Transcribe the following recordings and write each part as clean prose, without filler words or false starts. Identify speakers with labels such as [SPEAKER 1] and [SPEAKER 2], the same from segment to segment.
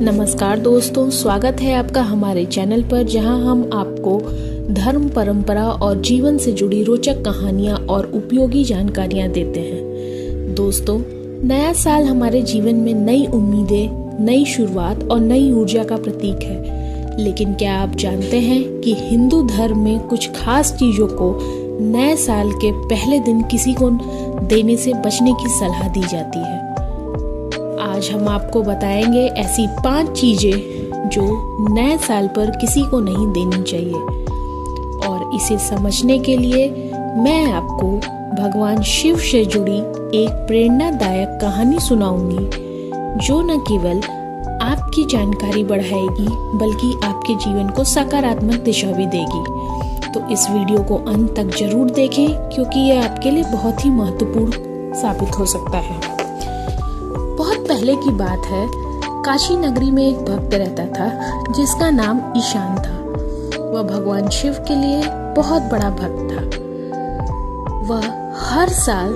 [SPEAKER 1] नमस्कार दोस्तों, स्वागत है आपका हमारे चैनल पर, जहां हम आपको धर्म, परंपरा और जीवन से जुड़ी रोचक कहानियां और उपयोगी जानकारियां देते हैं। दोस्तों, नया साल हमारे जीवन में नई उम्मीदें, नई शुरुआत और नई ऊर्जा का प्रतीक है। लेकिन क्या आप जानते हैं कि हिंदू धर्म में कुछ खास चीजों को नए साल के पहले दिन किसी को देने से बचने की सलाह दी जाती है। आज हम आपको बताएंगे ऐसी 5 चीजें जो नए साल पर किसी को नहीं देनी चाहिए। और इसे समझने के लिए मैं आपको भगवान शिव से जुड़ी एक प्रेरणादायक कहानी सुनाऊंगी, जो न केवल आपकी जानकारी बढ़ाएगी बल्कि आपके जीवन को सकारात्मक दिशा भी देगी। तो इस वीडियो को अंत तक जरूर देखें, क्योंकि यह आपके लिए बहुत ही महत्वपूर्ण साबित हो सकता है। बहुत पहले की बात है, काशी नगरी में एक भक्त रहता था जिसका नाम ईशान था। वह भगवान शिव के लिए बहुत बड़ा भक्त था। वह हर साल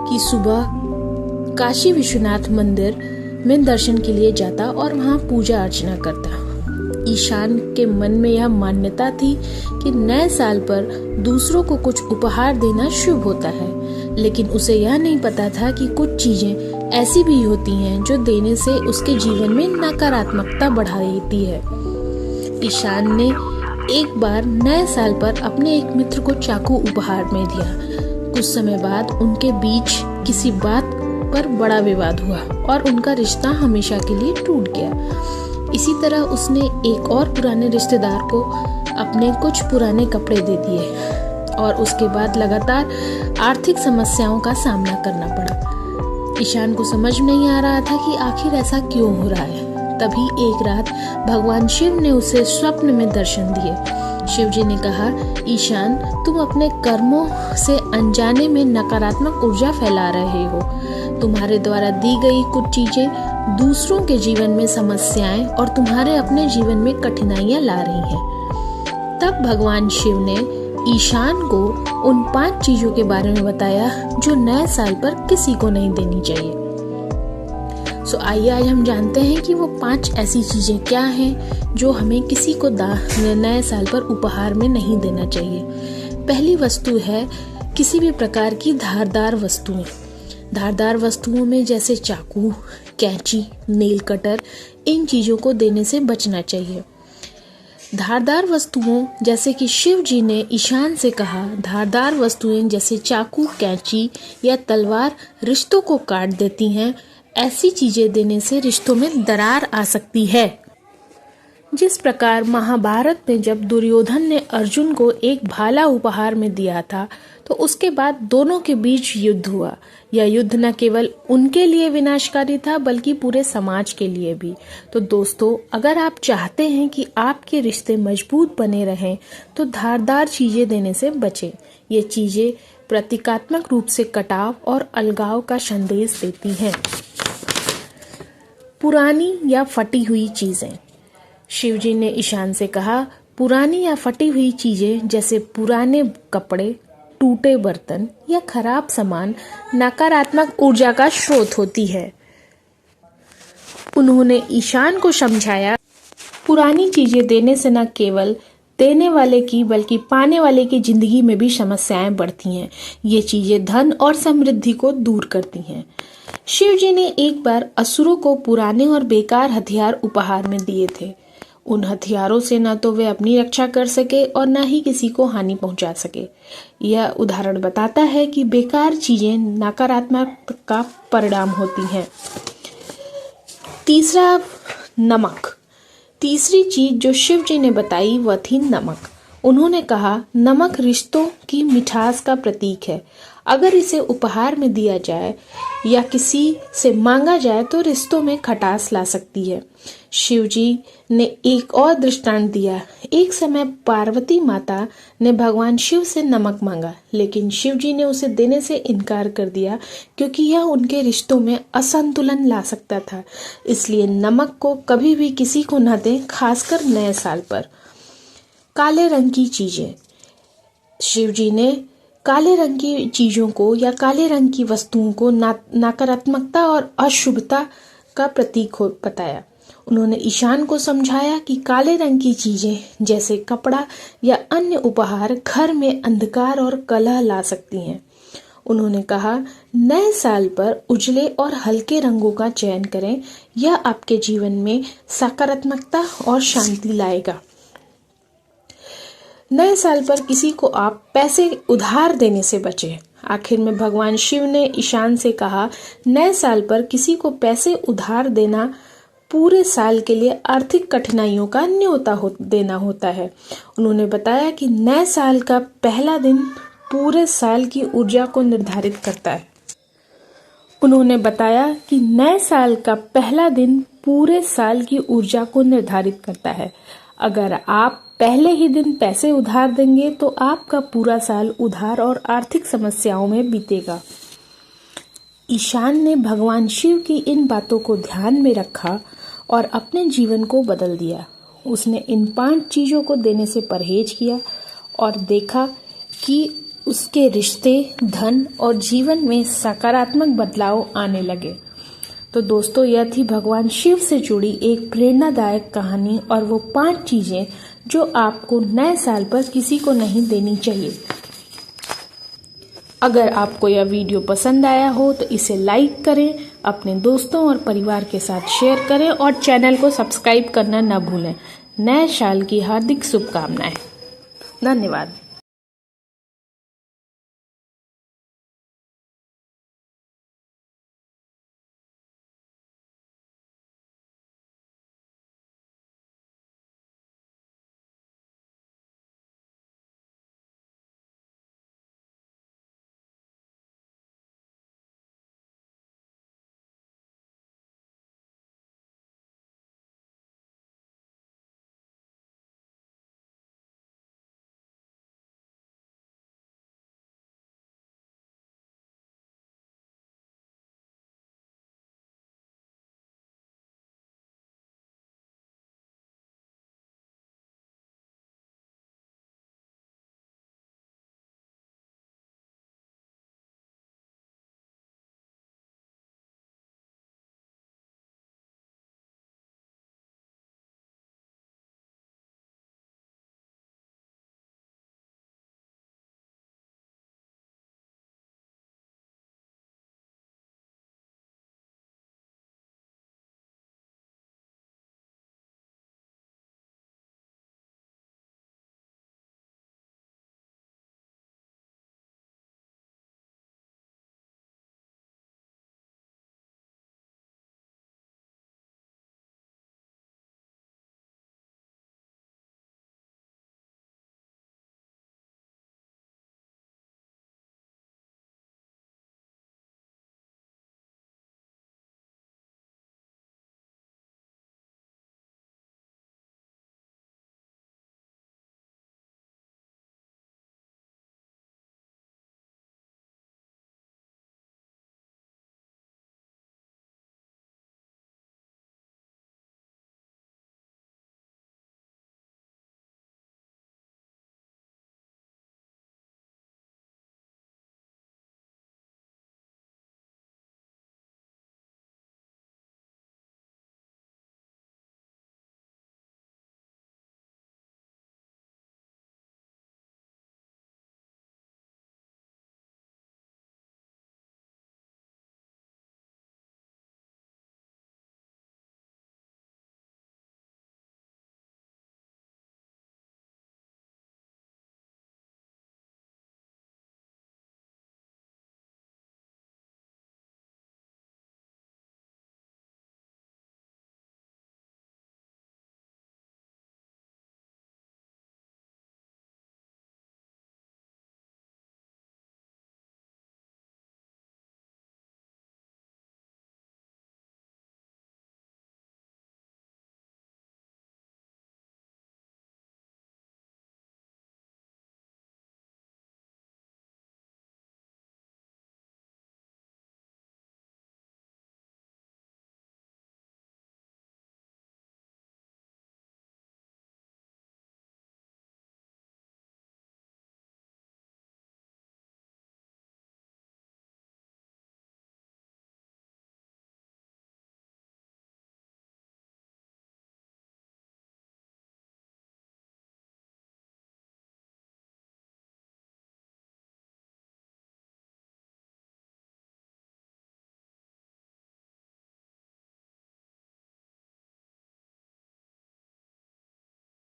[SPEAKER 1] की सुबह काशी विश्वनाथ मंदिर में दर्शन के लिए जाता और वहां पूजा अर्चना करता। ईशान के मन में यह मान्यता थी कि नए साल पर दूसरों को कुछ उपहार देना शुभ होता है, लेकिन उसे यह नहीं पता था कि कुछ चीजें ऐसी भी होती हैं जो देने से उसके जीवन में नकारात्मकता बढ़ा देती है। ईशान ने एक बार नए साल पर अपने एक मित्र को चाकू उपहार में दिया। कुछ समय बाद उनके बीच किसी बात पर बड़ा विवाद हुआ और उनका रिश्ता हमेशा के लिए टूट गया। इसी तरह उसने एक और पुराने रिश्तेदार को अपने कुछ पुराने कपड़े दे दिए और उसके बाद लगातार आर्थिक समस्याओं का सामना करना पड़ा। ईशान को समझ नहीं आ रहा था कि आखिर ऐसा क्यों हो रहा है। तभी एक रात भगवान शिव ने उसे स्वप्न में दर्शन दिए। शिव जी ने कहा, ईशान, तुम अपने कर्मों से अनजाने में नकारात्मक ऊर्जा फैला रहे हो। तुम्हारे द्वारा दी गई कुछ चीजें दूसरों के जीवन में समस्याएं और तुम्हारे अपने जीवन में कठिनाइयां ला रही हैं। तब भगवान शिव ने ईशान को उन 5 चीजों के बारे में बताया जो नए साल पर किसी को नहीं देनी चाहिए। आइए आज हम जानते हैं कि वो 5 ऐसी चीजें क्या हैं जो हमें किसी को नए साल पर उपहार में नहीं देना चाहिए। पहली वस्तु है किसी भी प्रकार की धारदार वस्तुएं। धारदार वस्तुओं में जैसे चाकू, कैंची, नेल कटर, इन चीजों को देने से बचना चाहिए। धारदार वस्तुओं जैसे कि शिव जी ने ईशान से कहा, धारदार वस्तुएं जैसे चाकू, कैंची या तलवार रिश्तों को काट देती हैं। ऐसी चीजें देने से रिश्तों में दरार आ सकती है। जिस प्रकार महाभारत में जब दुर्योधन ने अर्जुन को एक भाला उपहार में दिया था, तो उसके बाद दोनों के बीच युद्ध हुआ। यह युद्ध न केवल उनके लिए विनाशकारी था बल्कि पूरे समाज के लिए भी। तो दोस्तों, अगर आप चाहते हैं कि आपके रिश्ते मजबूत बने रहें, तो धारदार चीजें देने से बचें। ये चीजें प्रतीकात्मक रूप से कटाव और अलगाव का संदेश देती हैं। पुरानी या फटी हुई चीजें। शिव जी ने ईशान से कहा, पुरानी या फटी हुई चीजें जैसे पुराने कपड़े, टूटे बर्तन या खराब सामान नकारात्मक ऊर्जा का स्रोत होती है। उन्होंने ईशान को समझाया, पुरानी चीजें देने से न केवल देने वाले की बल्कि पाने वाले की जिंदगी में भी समस्याएं बढ़ती हैं। ये चीजें धन और समृद्धि को दूर करती हैं। शिव जी ने एक बार असुरों को पुराने और बेकार हथियार उपहार में दिए थे। उन हथियारों से न तो वे अपनी रक्षा कर सके और न ही किसी को हानि पहुंचा सके। यह उदाहरण बताता है कि बेकार चीजें नकारात्मक का परिणाम होती हैं। तीसरा, नमक। तीसरी चीज जो शिव जी ने बताई वह थी नमक। उन्होंने कहा, नमक रिश्तों की मिठास का प्रतीक है। अगर इसे उपहार में दिया जाए या किसी से मांगा जाए तो रिश्तों में खटास ला सकती है। शिव जी ने एक और दृष्टांत दिया। एक समय पार्वती माता ने भगवान शिव से नमक मांगा, लेकिन शिव जी ने उसे देने से इनकार कर दिया क्योंकि यह उनके रिश्तों में असंतुलन ला सकता था। इसलिए नमक को कभी भी किसी को न दें, खासकर नए साल पर। काले रंग की चीजें। शिव जी ने काले रंग की चीजों को या काले रंग की वस्तुओं को नकारात्मकता और अशुभता का प्रतीक बताया। उन्होंने ईशान को समझाया कि काले रंग की चीजें जैसे कपड़ा या अन्य उपहार घर में अंधकार और कलह ला सकती हैं। उन्होंने कहा, नए साल पर उजले और हल्के रंगों का चयन करें, यह आपके जीवन में सकारात्मकता और शांति लाएगा। नए साल पर किसी को आप पैसे उधार देने से बचें। आखिर में भगवान शिव ने ईशान से कहा, नए साल पर किसी को पैसे उधार देना पूरे साल के लिए आर्थिक कठिनाइयों का न्योता देना होता है। उन्होंने बताया कि नए साल का पहला दिन पूरे साल की ऊर्जा को निर्धारित करता है। उन्होंने बताया कि नए साल का पहला दिन पूरे साल की ऊर्जा को निर्धारित करता है। अगर आप पहले ही दिन पैसे उधार देंगे तो आपका पूरा साल उधार और आर्थिक समस्याओं में बीतेगा। ईशान ने भगवान शिव की इन बातों को ध्यान में रखा और अपने जीवन को बदल दिया। उसने इन 5 चीजों को देने से परहेज किया और देखा कि उसके रिश्ते, धन और जीवन में सकारात्मक बदलाव आने लगे। तो दोस्तों, यह थी भगवान शिव से जुड़ी एक प्रेरणादायक कहानी और वो 5 चीजें जो आपको नए साल पर किसी को नहीं देनी चाहिए। अगर आपको यह वीडियो पसंद आया हो तो इसे लाइक करें, अपने दोस्तों और परिवार के साथ शेयर करें और चैनल को सब्सक्राइब करना न भूलें। नए साल की हार्दिक शुभकामनाएं। धन्यवाद।